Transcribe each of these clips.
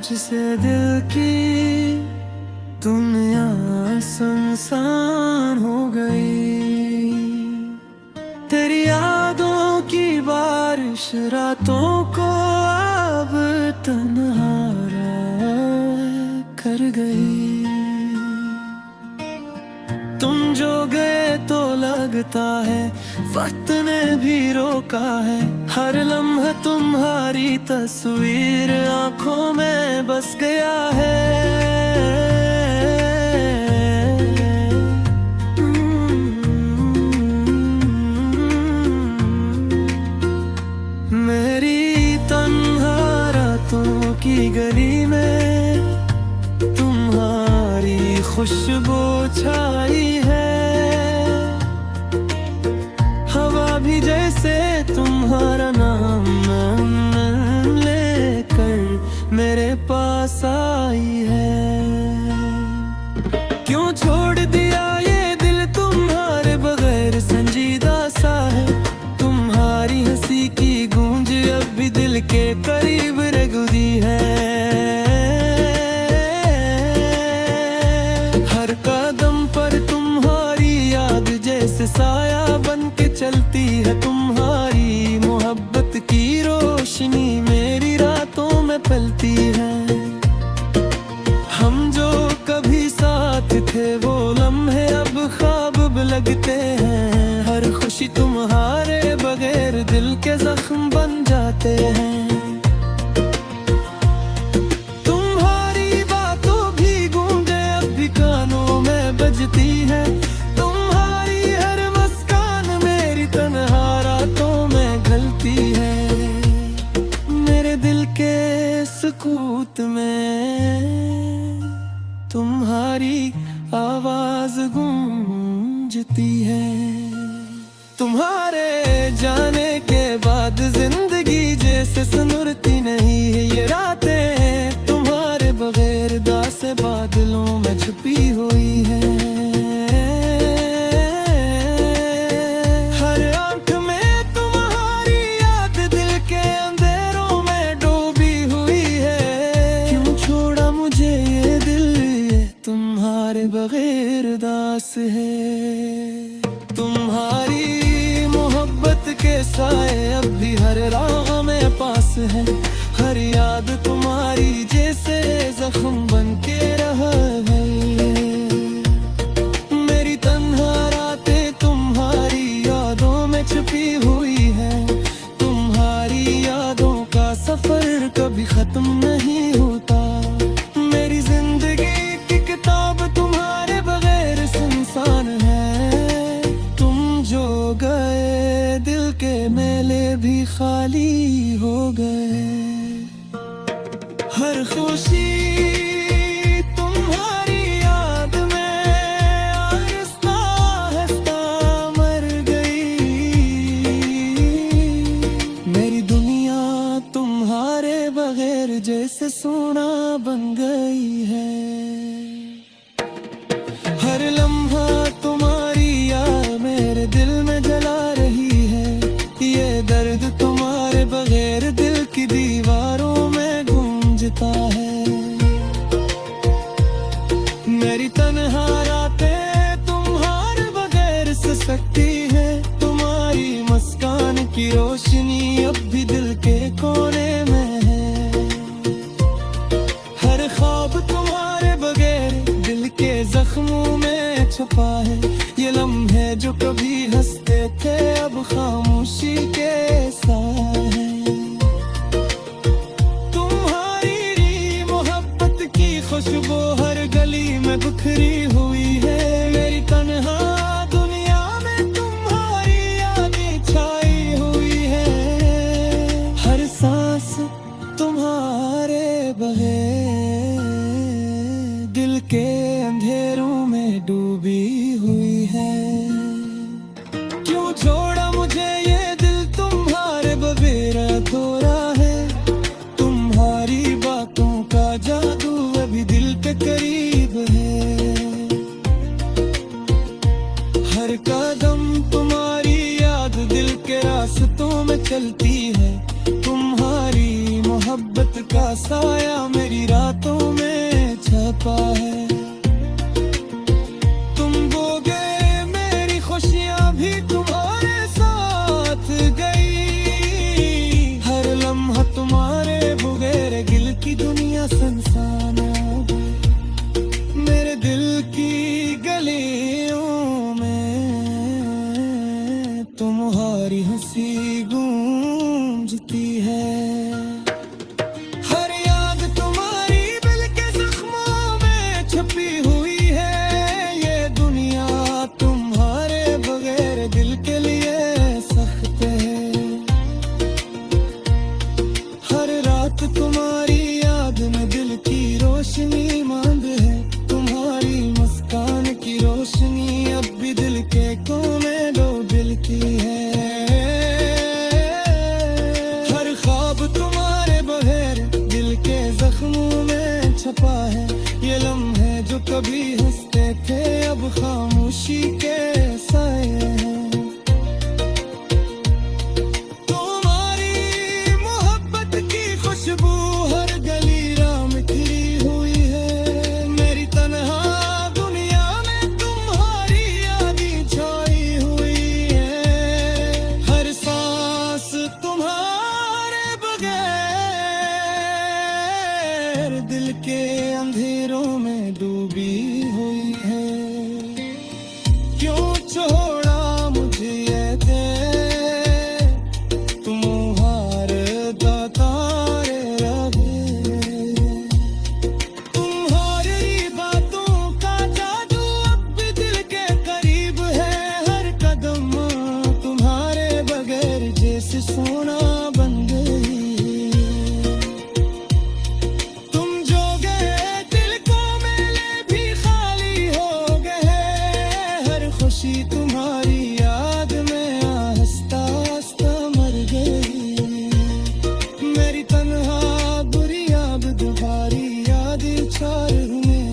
तुझसे दिल की दुनिया सुनसान हो गई। तेरी यादों की बारिश रातों को अब तन्हा कर गई। तुम जो गए तो लगता है वक्त ने भी रोका है। हर लम्हा तुम्हारी तस्वीर आंखों में बस गया है। मेरी तन्हा रातों की गली में तुम्हारी खुशबू छाई है। हवा भी जैसे तुम्हारा नाम लेकर मेरे पास आई है। क्यों छोड़ दिया ये दिल तुम्हारे बगैर संजीदा सा है। तुम्हारी हंसी की गूंज अब भी दिल के करीब रेगुदी है। हर कदम पर तुम्हारी याद जैसे साया बन के चलती है। तुम्हारी मोहब्बत की रोशनी मेरी रातों में पलती है। हम जो कभी साथ थे वो लम्हे अब ख्वाब लगते हैं। हर खुशी तुम्हारे बगैर दिल के जख्म बन जाते हैं। तुम्हारी बातों भी गूंजे अब भी कानों में बजती है। तुम्हारी हर मुस्कान मेरी तन्हा रातों में घलती है। मेरे दिल के सुकूत में तुम्हारी आवाज गूंजती है। तुम्हारे जाने के बाद जिंदगी जैसे सुनरती नहीं है। ये रातें तुम्हारे बगैर दास बादलों में छुपी हुई है। हर आंख में तुम्हारी याद दिल के अंधेरों में डूबी हुई है। क्यों छोड़ा मुझे ये दिल तुम्हारे बगैर दास है। तुम्हारी मोहब्बत के साए अब भी हर राह में पास है। हर याद तुम्हारी जैसे जख्म बन के रहा है। मेरी तन्हा रातें तुम्हारी यादों में छुपी हुई है। तुम्हारी यादों का सफर कभी खत्म नहीं होता। मेरी जिंदगी की किताब तुम्हारे बगैर सुनसान है। तुम जो गए दिल के मेले भी खाली हो गए। हर खुशी तुम्हारी याद में आहिस्ता आहिस्ता मर गई। मेरी दुनिया तुम्हारे बगैर जैसे सोना बन गई है। हर लम्हा तुम्हारी याद मेरे दिल में जला रही है। ये दर्द तुम्हारे बगैर दिल की दीवारों में गूंजता है। मेरी तन्हा रातें तुम्हारे बगैर ससकती है। तुम्हारी मुस्कान की रोशनी अब भी दिल के कोने में है। हर ख्वाब तुम्हारे बगैर दिल के जख्मों में छुपा है। ये लम्हे जो कभी हंसते थे अब खामोशी के साथ हैं। तुम्हारी मोहब्बत की खुशबू हर गली में बिखरी हुई है। मेरी तन्हा दुनिया में तुम्हारी यादें छाई हुई है। हर सांस तुम्हारे बगैर दिल के अंधेरों में डूबी हुई है। क्यों छोड़ा मुझे ये दिल तुम्हारे बगैर अधूरा है। तुम्हारी बातों का जादू अभी दिल के करीब है। हर कदम तुम्हारी याद दिल के रास्तों में चलती है। तुम्हारी मोहब्बत का साया मेरी राह छुपा है। तुम वो गए मेरी खुशियां भी तुम्हारे साथ गई। हर लम्हा तुम्हारे बगैर दिल की दुनिया सुनसान हो गई। मेरे दिल की गलियों में तुम्हारी हंसी गूंजती है। हर याद तुम्हारी दिल के जख्मों में छुपी हुई है। ये दुनिया तुम्हारे बगैर दिल के लिए सख्त है। हर रात तुम्हारी याद में दिल की रोशनी मांग है। तुम्हारी मुस्कान की रोशनी अब भी दिल के कोने दो दिल की है। हर ख्वाब तुम्हारे बगैर दिल के जख्मों में छपा है। ये लम्हे जो कभी हंसते थे अब खामोशी के साए हैं। तुम्हारी मोहब्बत की खुशबू हर गली राह में खिली हुई है। मेरी तन्हा दुनिया में तुम्हारी यादें छाई हुई है। हर सांस तुम्हारे बगैर दिल के अंधेरों में डूबी हुई है। क्यों छोड़ा मुझे ये दे तुम्हारे दातारे रहे। तुम्हारी बातों का जादू अब भी दिल के करीब है। हर कदम तुम्हारे बगैर जैसे सोना बन गई। तुम जो गए दिल को मेले भी खाली हो गए। हर खुशी तुम्हारी याद में आहिस्ता आहिस्ता मर गई। मेरी तन्हा बुरी याद तुम्हारी यादें चार में।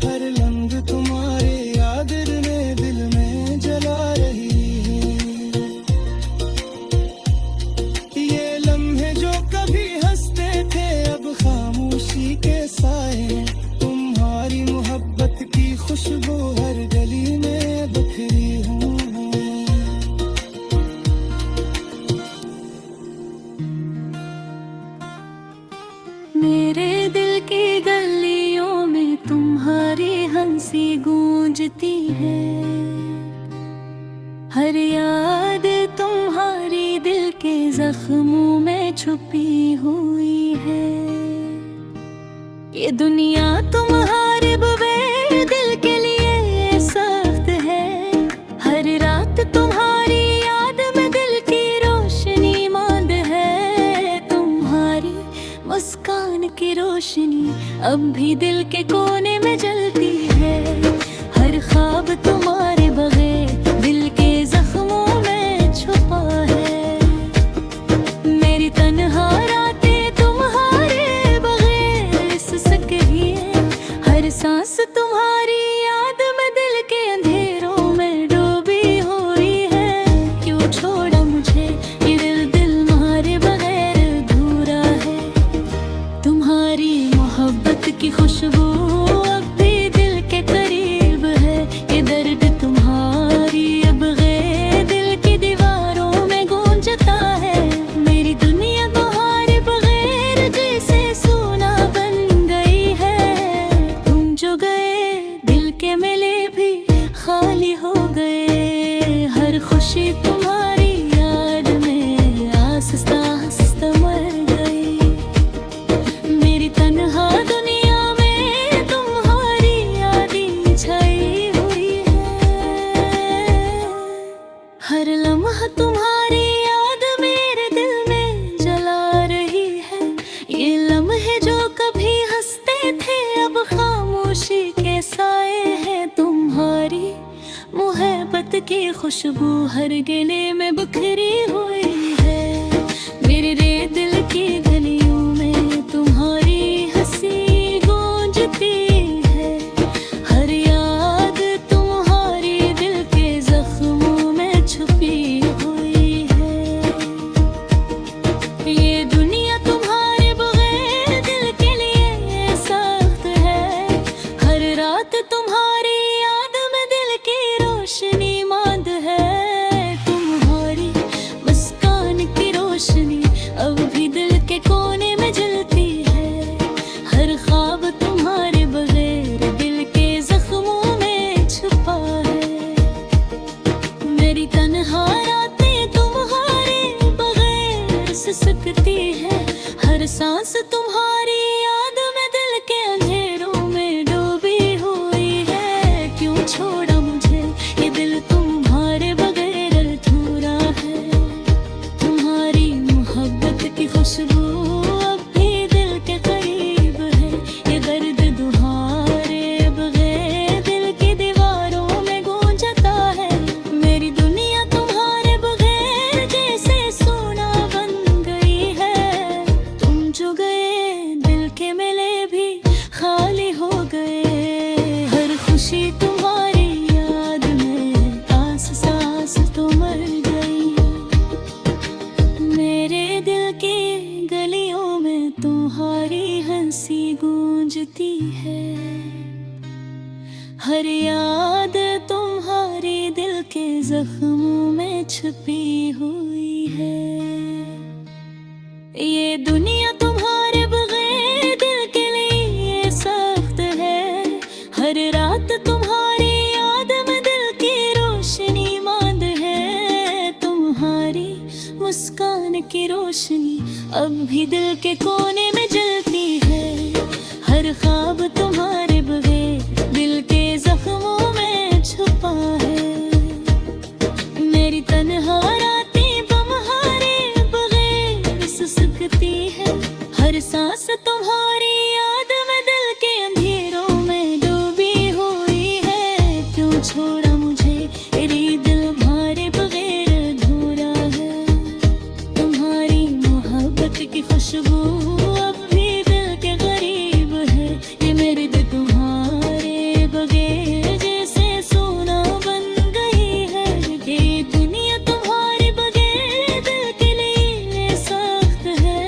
हर लम्ह तुम्हारे याद में दिल में जला रही है। ये लम्हे जो कभी हंसते थे अब खामोशी के साए। तुम्हारी मोहब्बत की खुशबू हर गली में बिखरी हूँ। मेरे दिल की गलियों में तुम्हारी हंसी गूंजती है। हर याद तुम्हारी दिल के जख्मों में छुपी हुई है। ये दुनिया तुम्हारे बगैर दिल के लिए सख्त है। हर रात तुम्हारी याद में दिल की रोशनी मांद है। तुम्हारी मुस्कान की रोशनी अब भी दिल के कोने में जलती है। हर ख्वाब तुम्हारे बगैर दिल के जख्मों में छुपा है। मेरी तन्हा रातें तुम्हारे बगैर सुसक रही है। हर सांस तुम्हारी याद में दिल के अंधेरों में डूबी हुई है। क्यों छोड़ा मुझे ये दिल तुम्हारे बगैर अधूरा है। तुम्हारी मोहब्बत की खुशबू अब भी दिल के करीब है। ये दर्द तुम्हारी अब गैर दिल की दीवारों में गूंजता है। मेरी दुनिया तुम्हारे बगैर जैसे सोना बन गई है। तुम जो गए दिल के मेले भी खाली हो गए। हर खुशी तुम्हारी याद में आहिस्ता आहिस्ता मर गई। मेरी तन्हा दुनिया में तुम्हारी यादें छाई हुई है। हर लम्हा तुम्हारी याद मेरे दिल में जला रही है। ये लम्हे जो कभी हंसते थे अब खामोशी के साए हैं। तुम्हारी मोहब्बत की खुशबू हर गले में बिखरी हुई है। मेरे दिल की गलियों में तुम्हारी हंसी गूंजती है। हर याद तुम्हारी दिल के जख्मों में छुपी हुई है। ये दुनिया तुम्हारे बगैर दिल के लिए सख्त है। है। हर याद तुम्हारी दिल के जख्मों में छुपी हुई है। ये दुनिया तुम्हारे बगैर दिल के लिए सख्त है। हर रात तुम्हारी याद में दिल की रोशनी मांद है। तुम्हारी मुस्कान की रोशनी अब भी दिल के कोने में जलती है। हर ख्वाब तुम्हारे बगैर दिल के जख्मों में छुपा है। मेरी तन्हा रातें तुम्हारे बगैर सुसकती है। हर सांस तुम्हारी याद में दिल के अंधेरों में डूबी हुई है। क्यों छोड़ा मुझे मेरी दिल तुम्हारे बगैर अधूरा है। तुम्हारी मोहब्बत की खुशबू अब भी दिल के करीब है। ये मेरी दिल तुम्हारे बगैर जैसे सोना बन गई है। ये दुनिया तुम्हारे बगैर दिल के लिए सख्त है।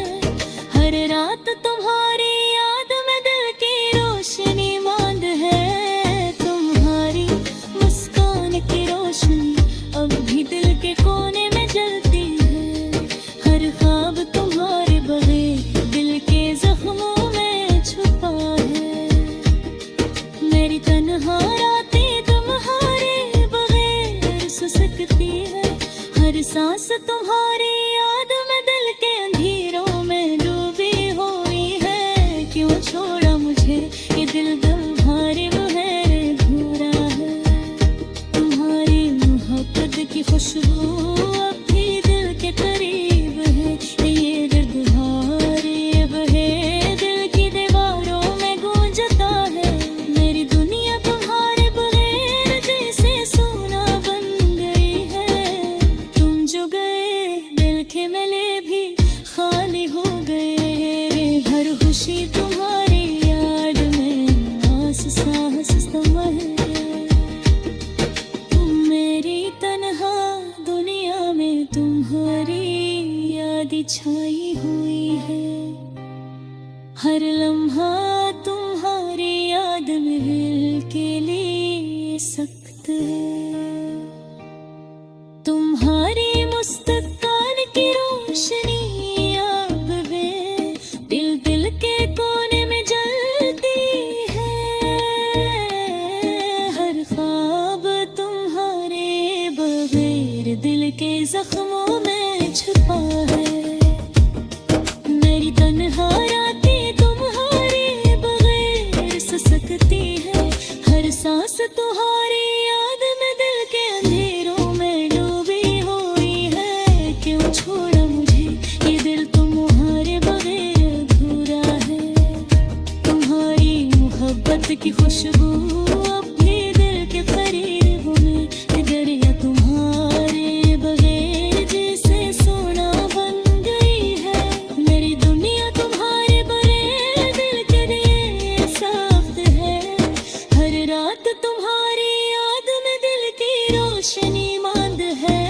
हर रात तुम्हारी याद में दिल की रोशनी मांद है। तुम्हारी मुस्कान की रोशनी अब भी दिल के कोने में जलती है। हर ख्वाब तुम्हारे बगैर दिल के जख्मों में छुपा है। मेरी तन्हा रातें तुम्हारे बगैर सुसकती है। हर सांस तुम्हारी याद में दिल के अंधेरों में डूबी हुई है। क्यों छोड़ा मुझे ये दिल तुम्हारे बगैर अधूरा है। तुम्हारी मोहब्बत की खुशबू अब भी दिल के करीब है। ये दिल तुम्हारे बगैर दिल की दीवारों में गूंजता है। मेरी दुनिया तुम्हारे बगैर जैसे सोना बन गई है। तुम जो गए दिल के मेले भी खाली हो गए। हर खुशी तुम्हारी याद में आस सांस संभल गए। तुम मेरी तन्हा दुनिया में तुम्हारी याद छाई हुई है। हर लम्हा तुम्हारी याद में दिल के लिए सख्त है। तुम्हारी मुस्कान की रोशनी अब भी दिल दिल के कोने में जलती है। हर ख्वाब तुम्हारे बगैर दिल के जख्मों में छुपा है। मेरी तन्हा रातें तुम्हारे बगैर सुसकती है। हर सांस तुम्हारी याद में दिल के अंधेरों में डूबी हुई है। क्यों छोड़ा मुझे ये दिल तुम्हारे बगैर अधूरा है। तुम्हारी मोहब्बत की खुशबू अब भी दिल के करीब में। दरिया तुम्हारे बगैर जैसे सोना बन गई है। मेरी दुनिया तुम्हारे बगैर दिल के लिए सख्त है। हर रात तुम्हारी याद में दिल की रोशनी मांद है।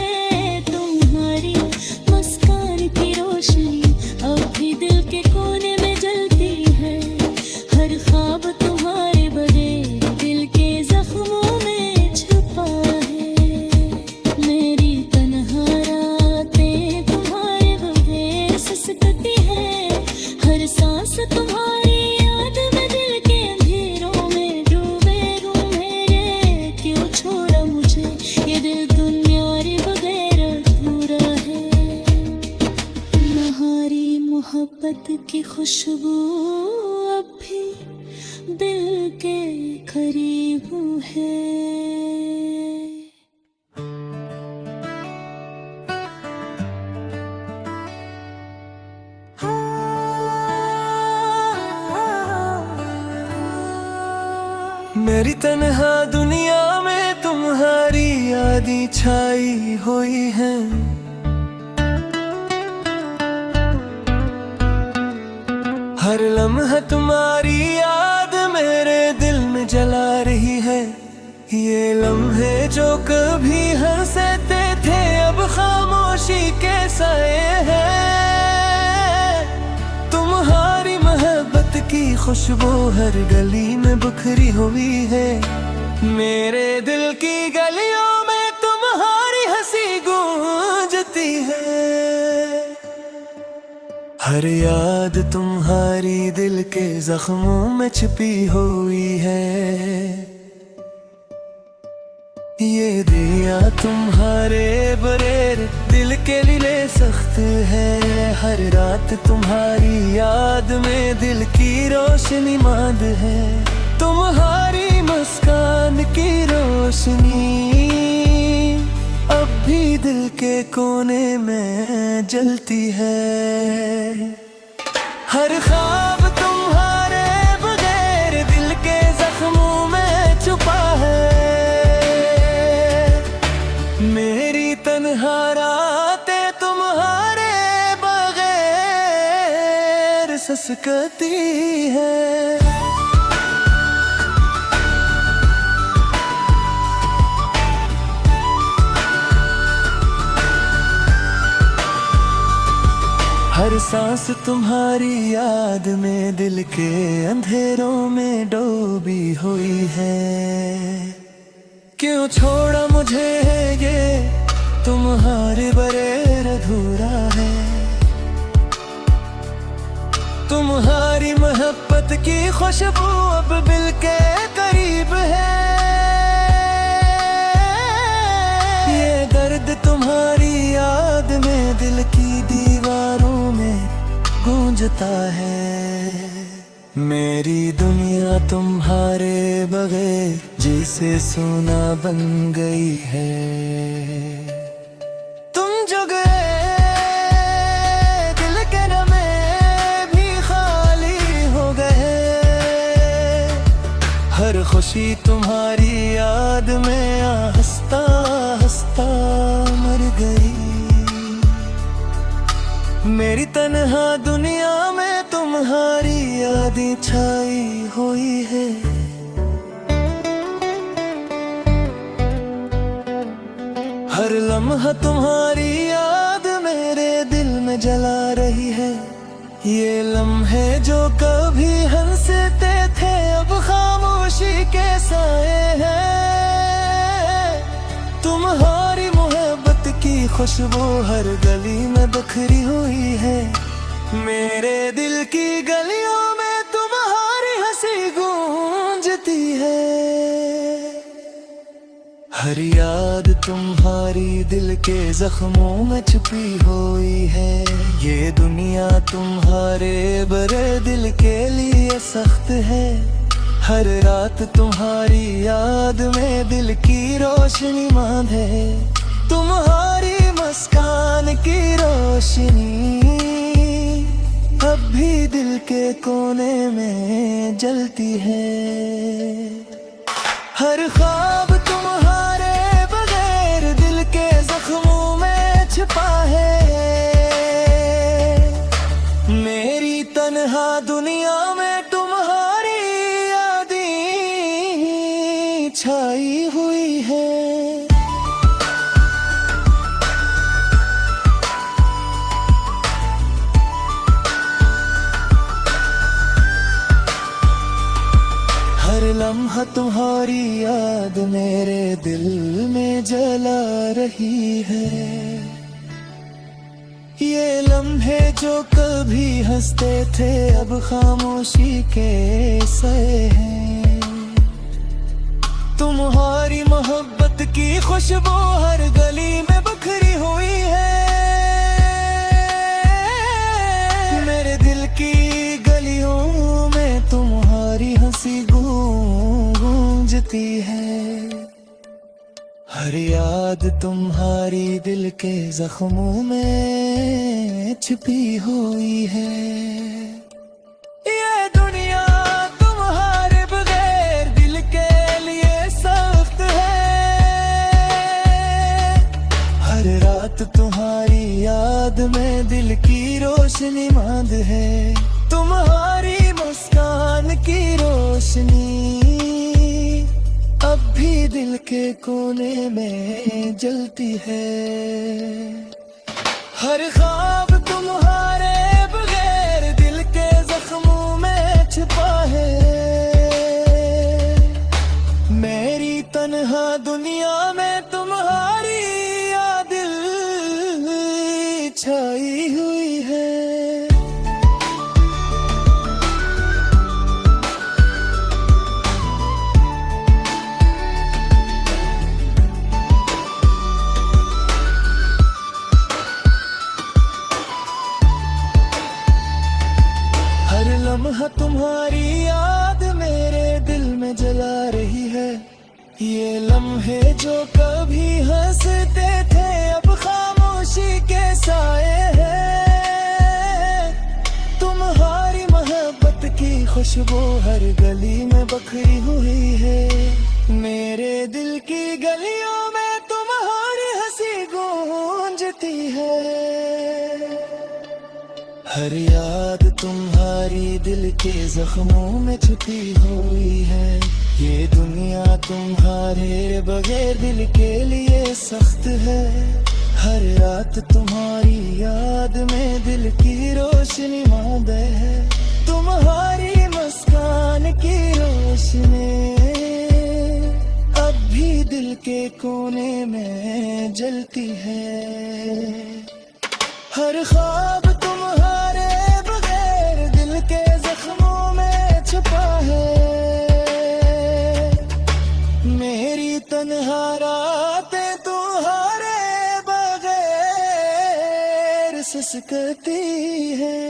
तुम्हारी मुस्कान की रोशनी अब भी दिल के कोने में जलती है। हर ख्वाब तुम्हारे बगैर दिल के जख्मों में छुपा है। मेरी तन्हा रातें तुम्हारे बगैर सुसकती है। हर सांस तुम्हारी याद में दिल के अंधेरों में डूबे रूम मेरे। क्यों छोड़ा मुझे ये दिल तुम्हारे बगैर अधूरा है। तुम्हारी मोहब्बत की खुशबू अब भी दिल के करीब है। मेरी तन्हा दुनिया में तुम्हारी यादें छाई हुई हैं। हर लम्हा तुम्हारी याद मेरे दिल में जला रही है। ये लम्हे जो कभी हंसते थे अब खामोशी के साए हैं। तुम्हारी मोहब्बत की खुशबू हर गली में बिखरी हुई है। मेरे दिल की गलियों में तुम्हारी हंसी गूंजती है। हर याद तुम्हारी दिल के जख्मों में छिपी हुई है। ये दिया तुम्हारे बरेर दिल के लिए सख्त है। हर रात तुम्हारी याद में दिल की रोशनी मांद है। तुम्हारी मुस्कान की रोशनी अब भी दिल के कोने में जलती है। हर ख्वाब तुम्हारे बगैर दिल के जख्मों में छुपा है। मेरी तन्हा रातें तुम्हारे बगैर ससकती है। हर सांस तुम्हारी याद में दिल के अंधेरों में डूबी हुई है। क्यों छोड़ा मुझे ये तुम्हारे बगैर अधूरा है। तुम्हारी मोहब्बत की खुशबू अब दिल के करीब है। ये दर्द तुम्हारी याद में दिल की दीवारों में गूंजता है। मेरी दुनिया तुम्हारे बगैर जैसे सोना बन गई है। तुम जो गए दिल के रमे भी खाली हो गए। हर खुशी तुम्हारी याद में हंसता हंसता मर गई। मेरी तन्हा दुनिया में तुम्हारी यादें छाई हुई है। हर लम्हा तुम्हारी याद मेरे दिल में जला रही है। ये लम्हे जो कभी हंसते थे अब खामोशी के साए हैं। तुम्हारी मोहब्बत की खुशबू हर गली में बिखरी हुई है। मेरे दिल की गलियों में तुम्हारी हंसी गूंजती है। हर याद तुम्हारी दिल के जख्मों में छुपी हुई है। ये दुनिया तुम्हारे बड़े दिल के लिए सख्त है। हर रात तुम्हारी याद में दिल की रोशनी मांद है। तुम्हारी मुस्कान की रोशनी अब भी दिल के कोने में जलती है। हर ख्वाब तुम्हारे बगैर दिल के जख्मों में छिपा है। मेरी तन्हा दुनिया में तुम्हारी यादें छाई हुई है। हर लम्हा तुम्हारी याद मेरे दिल में जला रही है। ये लम्हे जो कभी हंसते थे अब खामोशी के सए हैं। तुम्हारी मोहब्बत की खुशबू हर गली में बिखरी हुई है। मेरे दिल की गलियों में तुम्हारी हंसी गूंजती है। हर याद तुम्हारी दिल के जख्मों में छिपी हुई है। ये दुनिया तुम्हारे बगैर दिल के लिए सख्त है। हर रात तुम्हारी याद में दिल की रोशनी मांद है। तुम्हारी मुस्कान की रोशनी अब भी दिल के कोने में जलती है। हर ख्वाब तुम्हारे बगैर दिल के जख्मों में छिपा ये लम्हे जो कभी हंसते थे अब खामोशी के साए हैं। तुम्हारी मोहब्बत की खुशबू हर गली में बखरी हुई है। मेरे दिल की गलियों में तुम्हारी हंसी गूंजती है। हर याद तुम्हारी दिल के जख्मों में छुपी हुई है। ये दुनिया तुम्हारे बगैर दिल के लिए सख्त है। हर रात तुम्हारी याद में दिल की रोशनी मांदे है। तुम्हारी मुस्कान की रोशनी अब भी दिल के कोने में जलती है। हर ख्वाब तुम्हारे बगैर दिल के जख्मों में छुपा है। मेरी तन्हा रातें तुम्हारे बगैर सिसकती है।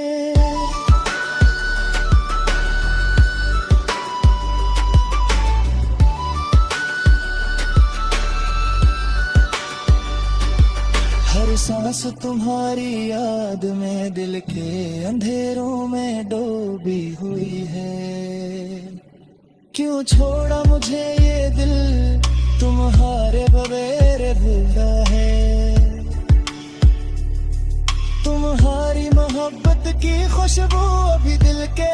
हर सांस तुम्हारी याद में दिल के अंधेरों में डूबी हुई है। क्यों छोड़ा मुझे ये दिल तुम्हारे बगैर भूला है। तुम्हारी मोहब्बत की खुशबू अभी दिल के